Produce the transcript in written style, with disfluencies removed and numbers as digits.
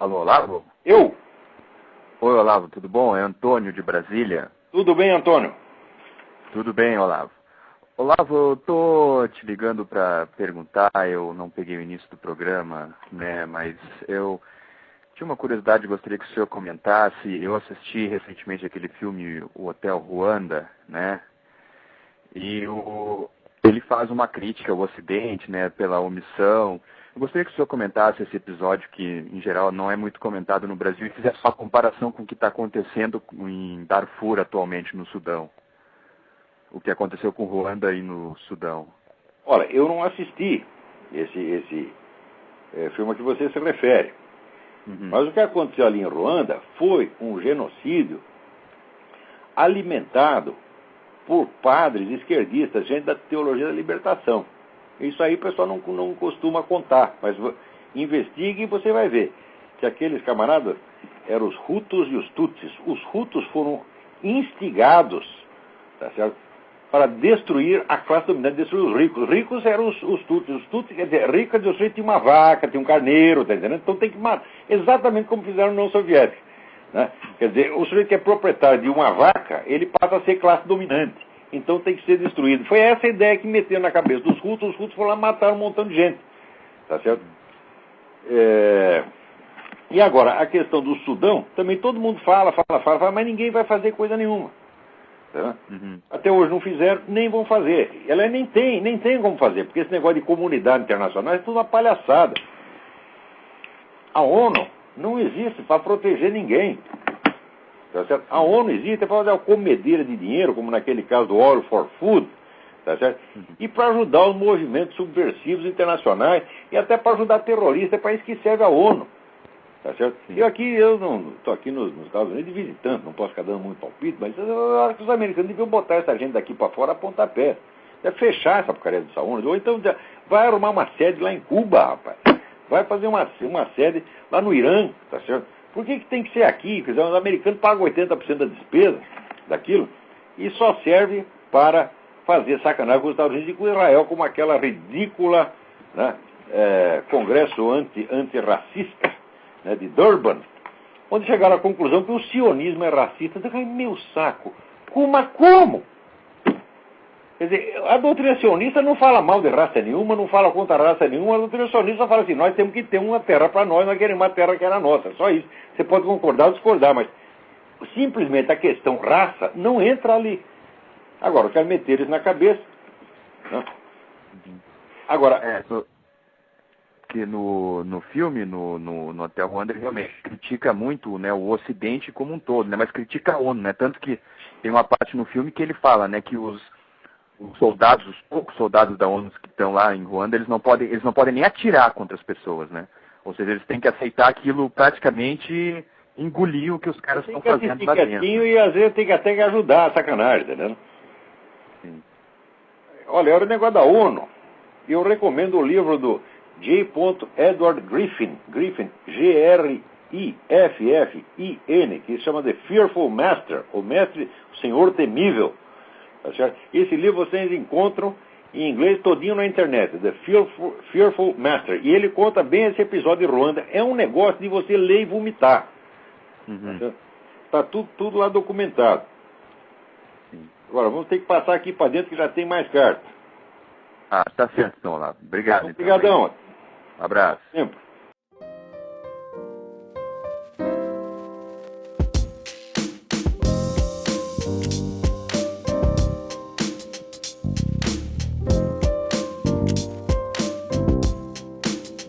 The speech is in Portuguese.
Alô, Olavo? Eu? Oi, Olavo, tudo bom? É Antônio de Brasília. Tudo bem, Antônio? Tudo bem, Olavo. Olavo, eu tô te ligando para perguntar, eu não peguei o início do programa, né, mas eu tinha uma curiosidade, gostaria que o senhor comentasse. Eu assisti recentemente aquele filme, O Hotel Ruanda, né, e ele faz uma crítica ao Ocidente, né, pela omissão. Eu gostaria que o senhor comentasse esse episódio, que em geral não é muito comentado no Brasil, e fizesse uma comparação com o que está acontecendo em Darfur atualmente no Sudão. O que aconteceu com Ruanda e no Sudão. Olha, eu não assisti esse filme a que você se refere. Uhum. Mas o que aconteceu ali em Ruanda foi um genocídio alimentado por padres esquerdistas, gente da teologia da libertação. Isso aí o pessoal não costuma contar, mas investigue e você vai ver que aqueles camaradas eram os Hutus e os Tutsis. Os Hutus foram instigados, tá certo, para destruir a classe dominante, destruir os ricos. Os ricos eram os Tutsis. Os Tutsis, quer dizer, rico é de você tinha uma vaca, tinha um carneiro, tá entendendo? Então tem que matar. Exatamente como fizeram na União Soviética. Né? Quer dizer, o sujeito que é proprietário de uma vaca, ele passa a ser classe dominante. Então tem que ser destruído. Foi essa a ideia que meteram na cabeça dos Hutus. Os Hutus foram lá matar um montão de gente. Tá certo? E agora, a questão do Sudão, também todo mundo fala, mas ninguém vai fazer coisa nenhuma. Tá? Uhum. Até hoje não fizeram, nem vão fazer. Ela nem tem como fazer, porque esse negócio de comunidade internacional é tudo uma palhaçada. A ONU não existe para proteger ninguém. Tá certo? A ONU existe para fazer uma comedeira de dinheiro, como naquele caso do Oil for Food, tá certo? E para ajudar os movimentos subversivos internacionais e até para ajudar terroristas, é para isso que serve a ONU. Tá certo? Eu não estou aqui nos Estados Unidos de visitante, não posso ficar dando muito palpite, mas eu acho que os americanos deviam botar essa gente daqui para fora a pontapé. Deve fechar essa porcaria dessa ONU. Ou então vai arrumar uma sede lá em Cuba, rapaz. Vai fazer uma sede lá no Irã, tá certo? Por que tem que ser aqui? Quer dizer, os americanos pagam 80% da despesa daquilo e só serve para fazer sacanagem com os Estados Unidos e com Israel, como aquela ridícula, né, congresso antirracista, né, de Durban, onde chegaram à conclusão que o sionismo é racista. Ai, meu saco! Como? Quer dizer, a doutrina sionista não fala mal de raça nenhuma, não fala contra raça nenhuma. A doutrina sionista fala assim: nós temos que ter uma terra para nós queremos uma terra que era nossa. Só isso. Você pode concordar ou discordar, mas simplesmente a questão raça não entra ali. Agora, eu quero meter isso na cabeça. Né? Agora, que no filme, no Hotel Ruanda, ele realmente critica muito, né, o Ocidente como um todo, né, mas critica a ONU, né, tanto que tem uma parte no filme que ele fala, né, que os soldados, os poucos soldados da ONU que estão lá em Ruanda, eles não podem nem atirar contra as pessoas, né, ou seja, eles têm que aceitar aquilo, praticamente engolir o que os caras estão fazendo lá dentro. E às vezes tem que até que ajudar a sacanagem, entendeu? Sim. Olha, era o negócio da ONU. E eu recomendo o livro do J. Edward Griffin, Griffin, que se chama The Fearful Master, o Senhor Temível. Tá certo? Esse livro vocês encontram em inglês todinho na internet, The Fearful Master. E ele conta bem esse episódio de Ruanda. É um negócio de você ler e vomitar. Uhum. Tá tudo lá documentado. Sim. Agora, vamos ter que passar aqui para dentro que já tem mais carta. Ah, tá certo, então, Olavo. Obrigado. Obrigadão. Abraço. Sempre.